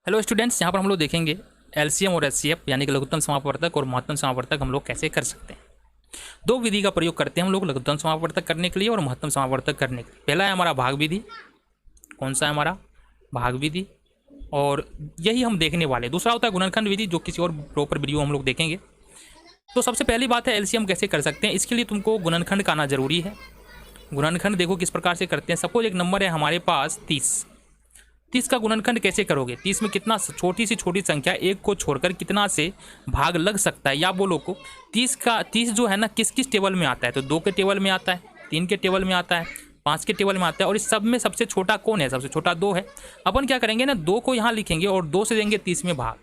Hello students, यहाँ पर हम लोग देखेंगे एलसीएम और एचसीएफ यानी कि लघुत्तम समापवर्तक और महत्तम समापवर्तक हम लोग कैसे कर सकते हैं। दो विधि का प्रयोग करते हैं हम लोग लघुत्तम समापवर्तक करने के लिए और महत्तम समापवर्तक करने के लिए। पहला है हमारा भाग विधि। कौन सा है हमारा? भाग विधि। और यही हम देखने वाले। दूसरा होता है गुणनखंड विधि, जो किसी और प्रॉपर वीडियो हम लोग देखेंगे। तो सबसे पहली बात है एलसीएम कैसे कर सकते हैं। इसके लिए तुमको गुणनखंड का आना जरूरी है। गुणनखंड देखो किस प्रकार से करते हैं। सपोज एक नंबर है हमारे पास 30 का गुणनखंड कैसे करोगे? 30 में कितना छोटी सी छोटी संख्या एक को छोड़कर कितना से भाग लग सकता है, या बोलो को 30 जो है ना किस किस टेबल में आता है? तो 2 के टेबल में आता है, 3 के टेबल में आता है, 5 के टेबल में आता है, और इस सब में सबसे छोटा कौन है? सबसे छोटा 2 है। अपन क्या करेंगे ना, 2 को यहाँ लिखेंगे और 2 से देंगे 30 में भाग,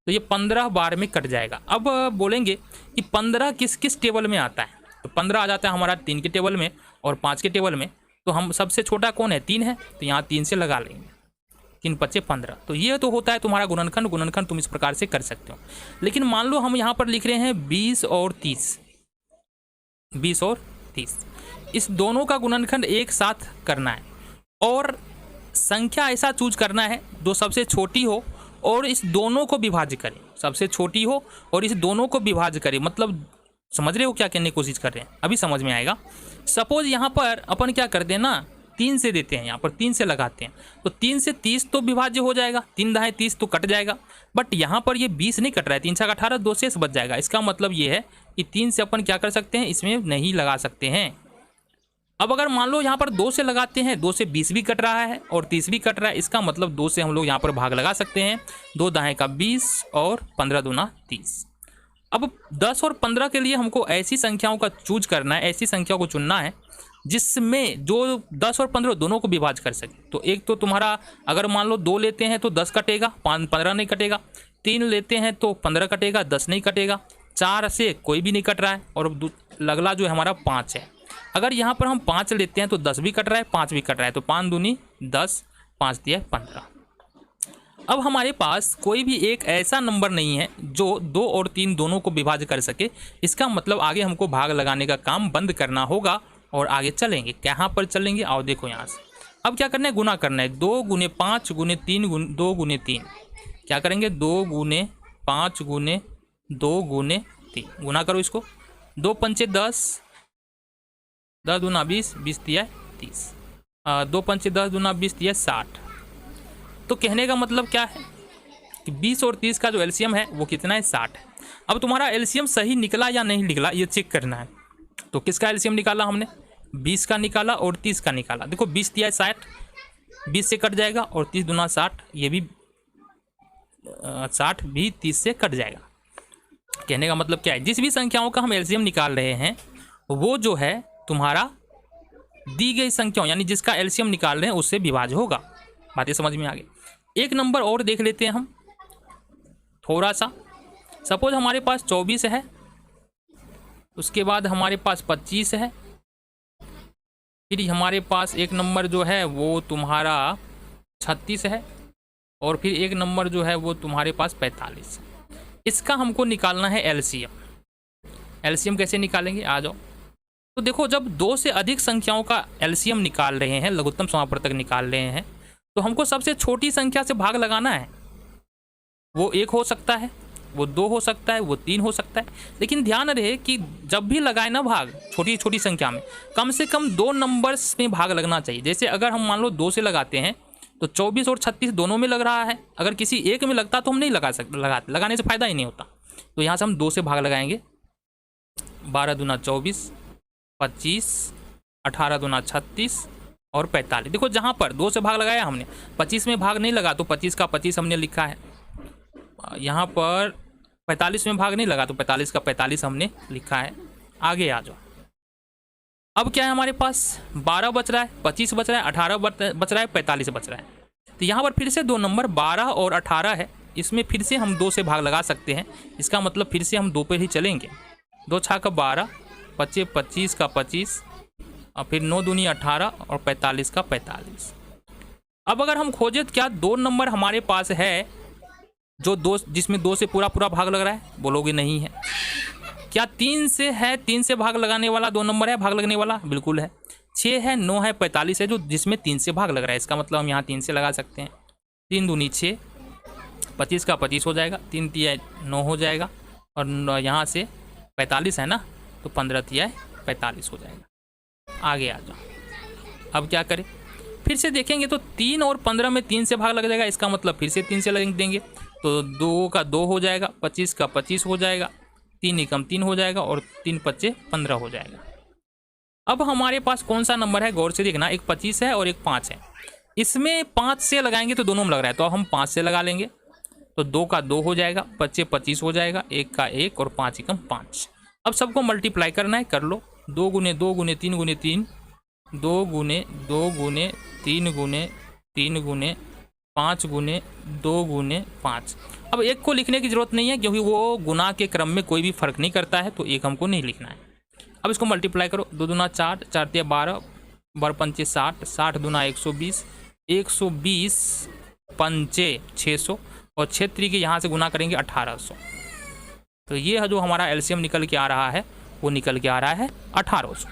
तो ये 15 बार में कट जाएगा। अब बोलेंगे कि 15 किस किस टेबल में आता है? तो 15 आ जाता है हमारा 3 के टेबल में और 5 के टेबल में। तो हम सबसे छोटा कौन है? 3 है, तो यहाँ 3 से लगा लेंगे। 3 × 5 = 15। तो ये तो होता है तुम्हारा गुणनखंड। गुणनखंड तुम इस प्रकार से कर सकते हो। लेकिन मान लो हम यहाँ पर लिख रहे हैं 20 और 30। 20 और 30 इस दोनों का गुणनखंड एक साथ करना है, और संख्या ऐसा चूज करना है जो सबसे छोटी हो और इस दोनों को विभाज्य करे। सबसे छोटी हो और इस दोनों को विभाज्य करे, मतलब समझ रहे हो क्या कहने की कोशिश कर रहे हैं? अभी समझ में आएगा। सपोज यहाँ पर अपन क्या करते हैं ना, 3 से देते हैं, यहाँ पर 3 से लगाते हैं, तो 3 से 30 तो विभाज्य हो जाएगा, 3 दाएँ 30 तो कट जाएगा। बट यहाँ पर ये 20 नहीं कट रहा है, 3 × 6 = 18, 2 शेष बच जाएगा। इसका मतलब ये है कि 3 से अपन क्या कर सकते हैं, इसमें नहीं लगा सकते हैं। अब अगर मान लो यहाँ पर 2 से लगाते हैं, 2 से 20 भी कट रहा है और 30 भी कट रहा है, इसका मतलब 2 से हम लोग यहाँ पर भाग लगा सकते हैं। 2 दाएँ का 20 और 15 दूना 30। अब 10 और 15 के लिए हमको ऐसी संख्याओं का चूज करना है, ऐसी संख्या को चुनना है जिसमें जो 10 और 15 दोनों को विभाज्य कर सके। तो एक तो तुम्हारा अगर मान लो 2 लेते हैं तो 10 कटेगा, 15 नहीं कटेगा। 3 लेते हैं तो 15 कटेगा, 10 नहीं कटेगा। 4 से कोई भी नहीं कट रहा है, और अगला जो है हमारा 5 है। अगर यहाँ पर हम 5 लेते हैं तो 10 भी कट रहा है, 5 भी कट रहा है, तो 5 दूनी 10, 5 दिया 15। अब हमारे पास कोई भी एक ऐसा नंबर नहीं है जो 2 और 3 दोनों को विभाज्य कर सके। इसका मतलब आगे हमको भाग लगाने का काम बंद करना होगा और आगे चलेंगे। कहाँ पर चलेंगे? आओ देखो यहाँ से। अब क्या करना है? गुना करना है। 2 × 5 × 3 2 × 3 क्या करेंगे? 2 × 5 × 2 × 3 गुना करो इसको। 2 × 5 = 10, 10 दूना 20, 20 दिया 30। 2 × 5 = 10 दूना 20 दिया 60। तो कहने का मतलब क्या है कि 20 और 30 का जो एलसीएम है वो कितना है? 60 है। अब तुम्हारा एलसीएम सही निकला या नहीं निकला ये चेक करना है। तो किसका एलसीएम निकाला हमने? 20 का निकाला और 30 का निकाला। देखो 20 दिया है 60, 20 से कट जाएगा, और 30 दूना 60, ये भी 60 भी 30 से कट जाएगा। कहने का मतलब क्या है? जिस भी संख्याओं का हम एलसीएम निकाल रहे हैं वो जो है तुम्हारा दी गई संख्याओं यानी जिसका एलसीएम निकाल रहे हैं उससे विभाज्य होगा। बातें समझ में आ गई। एक नंबर और देख लेते हैं हम थोड़ा सा। सपोज हमारे पास 24 है, उसके बाद हमारे पास 25 है, फिर हमारे पास एक नंबर जो है वो तुम्हारा 36 है, और फिर एक नंबर जो है वो तुम्हारे पास 45 है। इसका हमको निकालना है एलसीएम। एलसीएम कैसे निकालेंगे? आ जाओ। तो देखो जब 2 से अधिक संख्याओं का एलसीएम निकाल रहे हैं, लघुत्तम समापवर्तक निकाल रहे हैं, तो हमको सबसे छोटी संख्या से भाग लगाना है। वो 1 हो सकता है, वो 2 हो सकता है, वो 3 हो सकता है। लेकिन ध्यान रहे कि जब भी लगाए ना भाग छोटी छोटी संख्या में, कम से कम 2 नंबर्स में भाग लगना चाहिए। जैसे अगर हम मान लो 2 से लगाते हैं तो 24 और 36 दोनों में लग रहा है। अगर किसी एक में लगता तो हम नहीं लगा सकते, लगाने से फ़ायदा ही नहीं होता। तो यहाँ से हम 2 से भाग लगाएंगे। 12 दूना 24, 25, 18 दूना 36 और 45। देखो जहाँ पर 2 से भाग लगाया हमने, 25 में भाग नहीं लगा तो 25 का 25 हमने लिखा है। यहाँ पर 45 में भाग नहीं लगा तो 45 का 45 हमने लिखा है। आगे आ जाओ। अब क्या है हमारे पास? 12 बच रहा है, 25 बच रहा है, 18 बच रहा है, 45 बच रहा है। तो यहाँ पर फिर से 2 नंबर 12 और 18 है, इसमें फिर से हम 2 से भाग लगा सकते हैं। इसका मतलब फिर से हम 2 पर ही चलेंगे। 2 × 6 = 12, 25 25 का 25, और फिर 9 दूनी 18 और 45 का 45। अब अगर हम खोजें क्या 2 नंबर हमारे पास है जो 2 जिसमें 2 से पूरा पूरा भाग लग रहा है? बोलोगे नहीं है। क्या 3 से है? 3 से भाग लगाने वाला 2 नंबर है भाग लगने वाला? बिल्कुल है। 6 है, 9 है, 45 है जो जिसमें 3 से भाग लग रहा है। इसका मतलब हम यहाँ 3 से लगा सकते हैं। 3 दूनी 6, 25 का 25 हो जाएगा, 3 तिया 9 हो जाएगा, और यहाँ से 45 है ना, तो 15 तिया 45 हो जाएगा। आगे आ जाओ। अब क्या करें, फिर से देखेंगे तो 3 और 15 में 3 से भाग लग जाएगा, इसका मतलब फिर से 3 से लग देंगे, तो 2 का 2 हो जाएगा, 25 का 25 हो जाएगा, 3 एकम 3 हो जाएगा, और 3 पच्चे 15 हो जाएगा। अब हमारे पास कौन सा नंबर है, गौर से देखना, एक 25 है और एक 5 है। इसमें 5 से लगाएंगे तो दोनों में लग रहा है, तो हम 5 से लगा लेंगे, तो 2 का 2 हो जाएगा, 25 25 हो जाएगा, 1 का 1 और 5 एकम 5। अब सबको मल्टीप्लाई करना है, कर लो। 2 गुने 2 गुने 3 गुने 3, 2 गुने 2 गुने 3 गुने 3 गुने 5 गुने 2 गुने 5। अब एक को लिखने की जरूरत नहीं है, क्योंकि वो गुना के क्रम में कोई भी फर्क नहीं करता है, तो एक हमको नहीं लिखना है। अब इसको मल्टीप्लाई करो, 2 दूना 4, 4 तिया 12, 12 पंचे 60, 60 दूना 120, 120 पंचे 600, और 6 तरीके यहाँ से गुना करेंगे 1800। तो ये जो हमारा एलसीएम निकल के आ रहा है, वो निकल के आ रहा है 1800।